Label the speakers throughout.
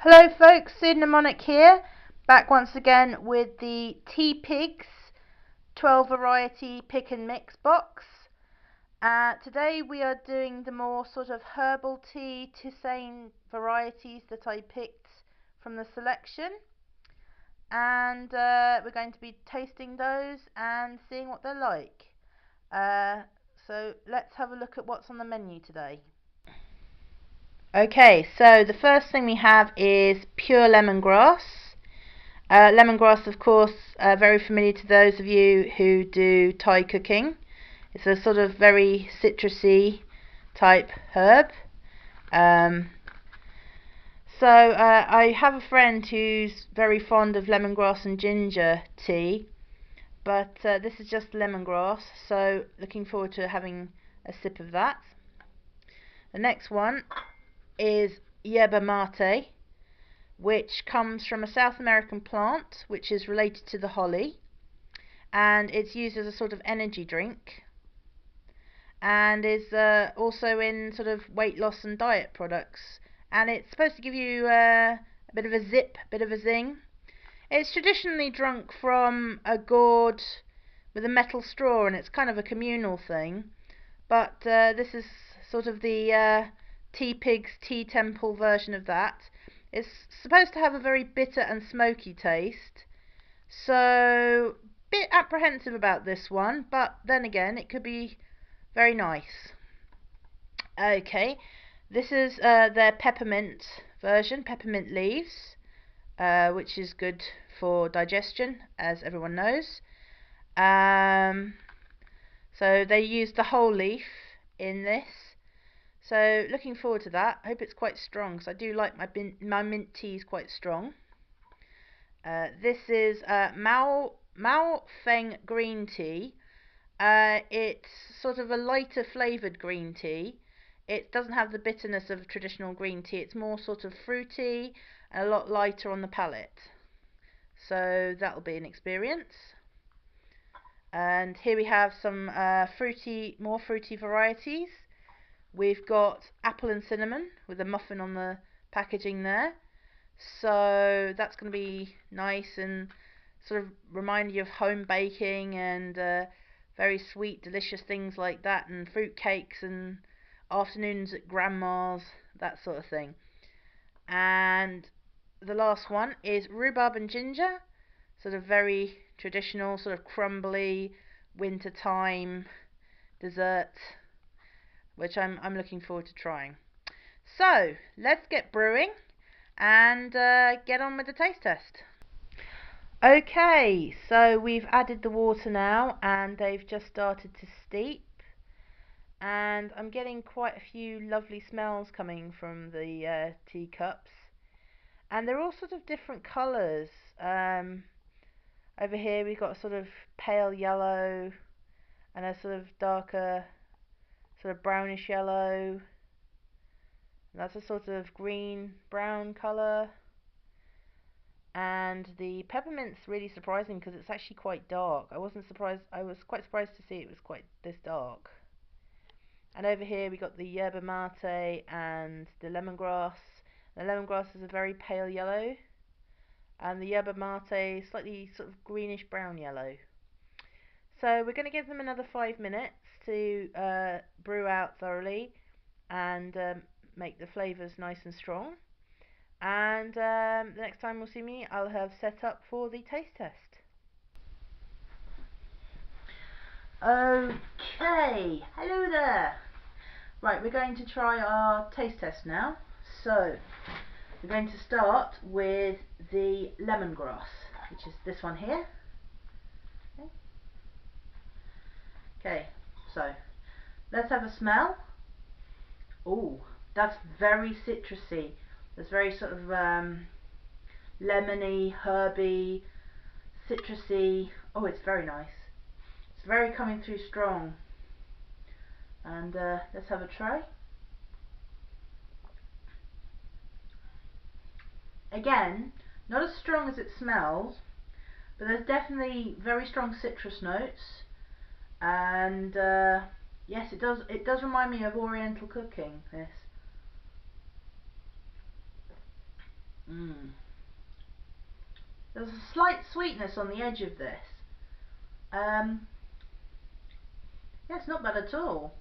Speaker 1: Hello folks, Sue Mnemonic here, back once again with the Teapigs 12 variety pick and mix box. Today we are doing the more sort of herbal tea tisane varieties that I picked from the selection, and we're going to be tasting those and seeing what they're like. So let's have a look at what's on the menu today. Okay, so the first thing we have is pure lemongrass. Lemongrass, of course, very familiar to those of you who do Thai cooking. It's a sort of very citrusy type herb. I have a friend who's very fond of lemongrass and ginger tea, but this is just lemongrass, so looking forward to having a sip of that. The next one is Yerba Mate, which comes from a South American plant which is related to the holly, and it's used as a sort of energy drink, and is also in sort of weight loss and diet products, and it's supposed to give you a bit of a zip, a bit of a zing. It's traditionally drunk from a gourd with a metal straw, and it's kind of a communal thing, but this is sort of the Teapigs Tea Temple version of that. It's supposed to have a very bitter and smoky taste, so a bit apprehensive about this one, but then again it could be very nice. Okay, this is their peppermint version, Peppermint Leaves, which is good for digestion, as everyone knows. So they use the whole leaf in this. So looking forward to that. I hope it's quite strong, because I do like my mint teas quite strong. This is Mao Feng Green Tea. It's sort of a lighter flavoured green tea. It doesn't have the bitterness of traditional green tea. It's more sort of fruity and a lot lighter on the palate. So that'll be an experience. And here we have some more fruity varieties. We've got apple and cinnamon with a muffin on the packaging there. So that's going to be nice and sort of remind you of home baking and very sweet, delicious things like that, and fruit cakes and afternoons at grandma's, that sort of thing. And the last one is Rhubarb and Ginger, sort of very traditional, sort of crumbly wintertime dessert, which I'm looking forward to trying. So let's get brewing and get on with the taste test. Okay, so we've added the water now, and they've just started to steep, and I'm getting quite a few lovely smells coming from the teacups, and they're all sort of different colours. Over here we've got a sort of pale yellow and a sort of darker sort of brownish yellow. That's a sort of green brown colour, and the peppermint's really surprising because it's actually quite dark. I was quite surprised to see it was quite this dark. And over here we got the Yerba Mate and the lemongrass. The lemongrass is a very pale yellow, and the Yerba Mate slightly sort of greenish brown yellow. So we're going to give them another 5 minutes to brew out thoroughly and make the flavours nice and strong. And the next time you'll see me, I'll have set up for the taste test. Okay, hello there. Right, we're going to try our taste test now. So we're going to start with the lemongrass, which is this one here. Okay, so let's have a smell. Oh, that's very citrusy. That's very sort of lemony, herby, citrusy. Oh, it's very nice. It's very coming through strong. And let's have a try. Again, not as strong as it smells, but there's definitely very strong citrus notes. And yes, it does remind me of Oriental cooking, this. There's a slight sweetness on the edge of this. Yeah, it's not bad at all.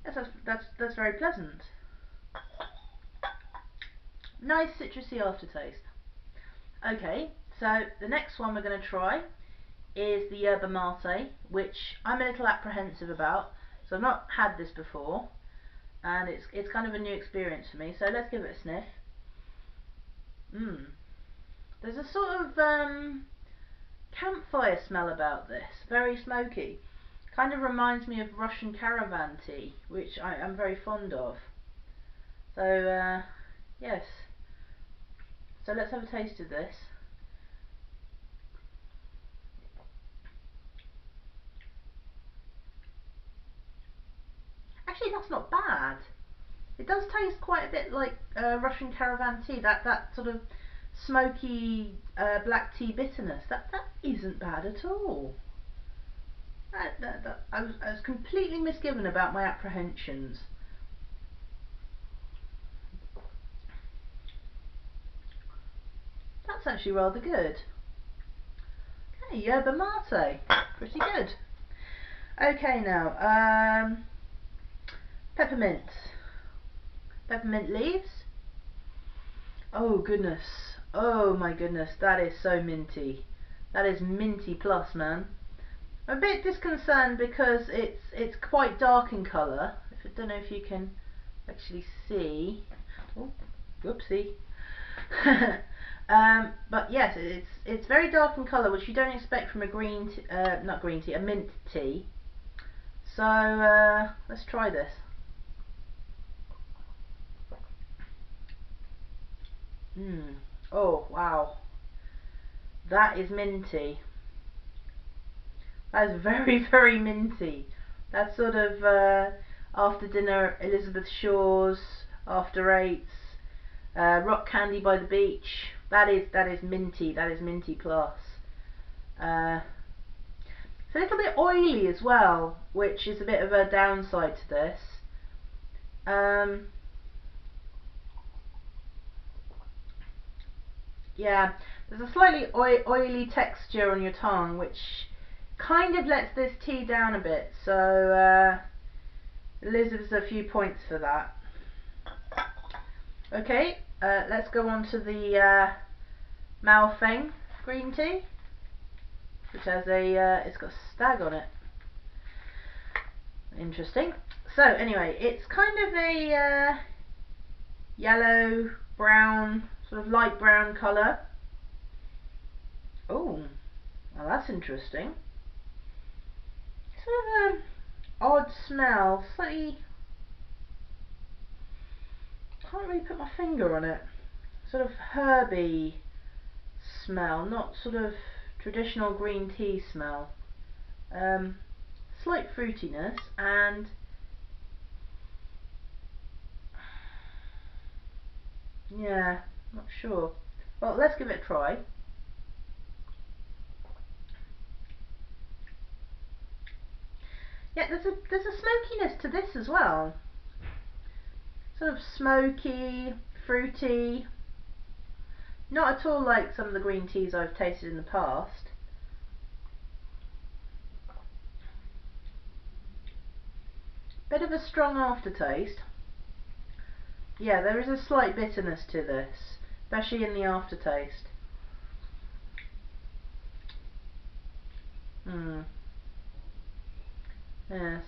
Speaker 1: Yes, that's very pleasant. Nice citrusy aftertaste. Okay, so the next one we're going to try is the Yerba Mate, which I'm a little apprehensive about. So I've not had this before, and it's kind of a new experience for me. So let's give it a sniff. There's a sort of campfire smell about this, very smoky. Kind of reminds me of Russian caravan tea, which I'm very fond of. So yes, so let's have a taste of this. Actually, that's not bad. It does taste quite a bit like Russian caravan tea, that sort of smoky black tea bitterness. That isn't bad at all. I was completely misgiven about my apprehensions. That's actually rather good. Okay, Yerba Mate, pretty good. Okay, now peppermint leaves. Oh goodness, oh my goodness, that is so minty. That is minty plus, man. I'm a bit disconcerted because it's quite dark in colour. I don't know if you can actually see. Oh, whoopsie. But yes, it's very dark in colour, which you don't expect from a a mint tea. So let's try this. Oh wow, that is minty. That is very, very minty. That's sort of after dinner Elizabeth Shaw's, after eights, rock candy by the beach. That is minty. That is minty plus. It's a little bit oily as well, which is a bit of a downside to this. Yeah, there's a slightly oily texture on your tongue, which kind of lets this tea down a bit. So Elizabeth's a few points for that. Okay, let's go on to the Mao Feng Green Tea, which has it's got a stag on it. Interesting. So anyway, it's kind of a yellow, brown, sort of light brown colour. Oh, well that's interesting. Sort of an odd smell, slightly, can't really put my finger on it. Sort of herby smell, not sort of traditional green tea smell. Slight fruitiness and yeah, not sure. Well, let's give it a try. Yeah, there's a smokiness to this as well. Sort of smoky, fruity. Not at all like some of the green teas I've tasted in the past. Bit of a strong aftertaste. Yeah, there is a slight bitterness to this, especially in the aftertaste. Yes.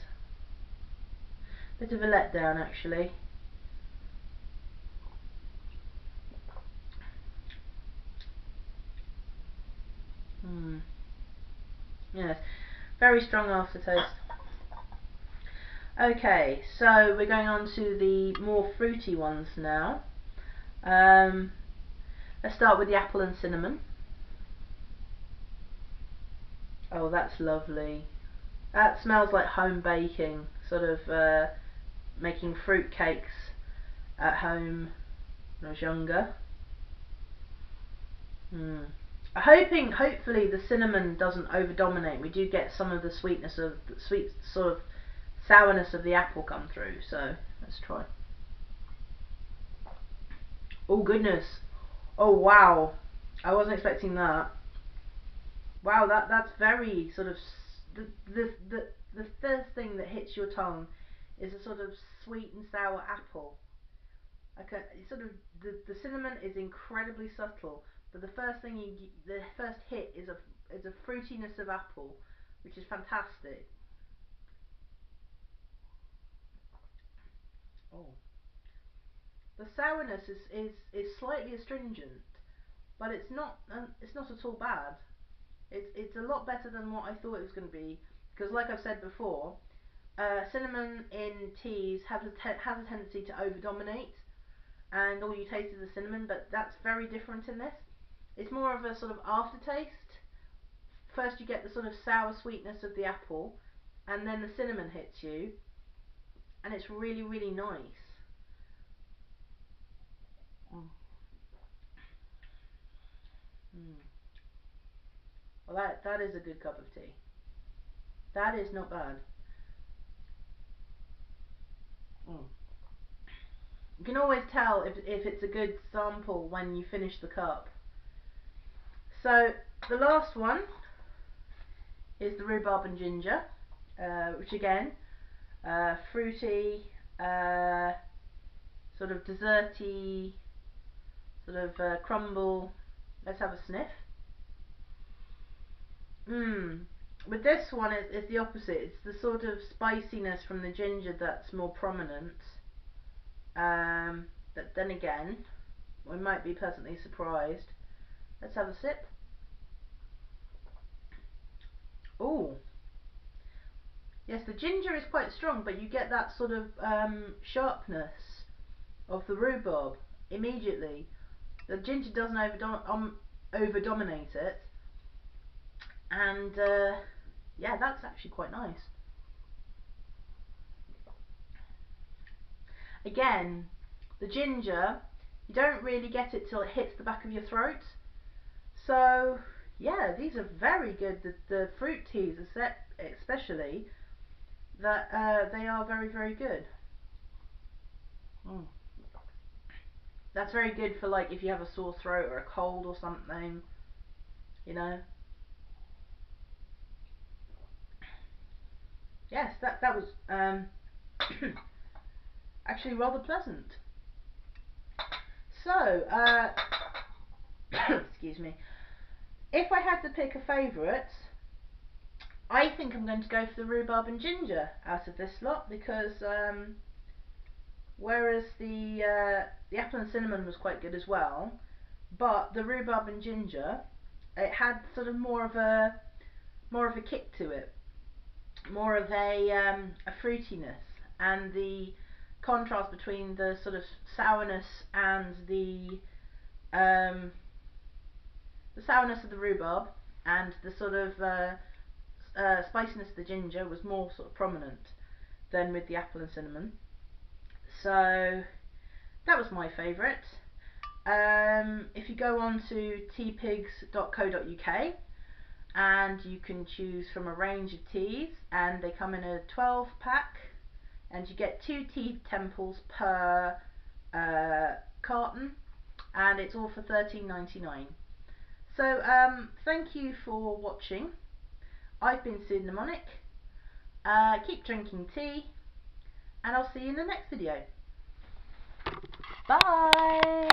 Speaker 1: Bit of a letdown actually. Yes, very strong aftertaste. Okay, so we're going on to the more fruity ones now. Let's start with the apple and cinnamon. Oh, that's lovely. That smells like home baking, sort of making fruit cakes at home when I was younger. Hopefully the cinnamon doesn't over-dominate. We do get some of the sweetness of the sweet sort of sourness of the apple come through. So let's try. Oh goodness. Oh wow. I wasn't expecting that. Wow, that's very sort of the first thing that hits your tongue is a sort of sweet and sour apple. Okay, sort of the cinnamon is incredibly subtle, but the first hit is a fruitiness of apple, which is fantastic. Oh, the sourness is slightly astringent, but it's not at all bad. It's a lot better than what I thought it was going to be, because like I've said before, cinnamon in teas has a tendency to over dominate, and all you taste is the cinnamon, but that's very different in this. It's more of a sort of aftertaste. First you get the sort of sour sweetness of the apple, and then the cinnamon hits you, and it's really, really nice. Mm. Mm. Well, that is a good cup of tea. That is not bad. Mm. You can always tell if it's a good sample when you finish the cup. So the last one is the Rhubarb and Ginger, which again, fruity, sort of desserty, sort of crumble. Let's have a sniff. With this one, it's the opposite. It's the sort of spiciness from the ginger that's more prominent. But then again, we might be pleasantly surprised. Let's have a sip. Oh, yes, the ginger is quite strong, but you get that sort of sharpness of the rhubarb immediately. The ginger doesn't over dominate it, and yeah, that's actually quite nice. Again, the ginger, you don't really get it till it hits the back of your throat. So yeah, these are very good. The fruit teas, especially, that they are very, very good. Mm. That's very good for like if you have a sore throat or a cold or something, you know. Yes, that was actually rather pleasant. So, excuse me. If I had to pick a favourite, I think I'm going to go for the Rhubarb and Ginger out of this lot, because whereas the apple and cinnamon was quite good as well, but the Rhubarb and Ginger, it had sort of more of a kick to it, more of a fruitiness, and the contrast between the sort of sourness and the sourness of the rhubarb and the sort of spiciness of the ginger was more sort of prominent than with the apple and cinnamon. So that was my favourite. If you go on to teapigs.co.uk, and you can choose from a range of teas, and they come in a 12 pack, and you get 2 tea temples per carton, and it's all for $13.99. So thank you for watching. I've been Sue Mnemonic. Keep drinking tea, and I'll see you in the next video. Bye!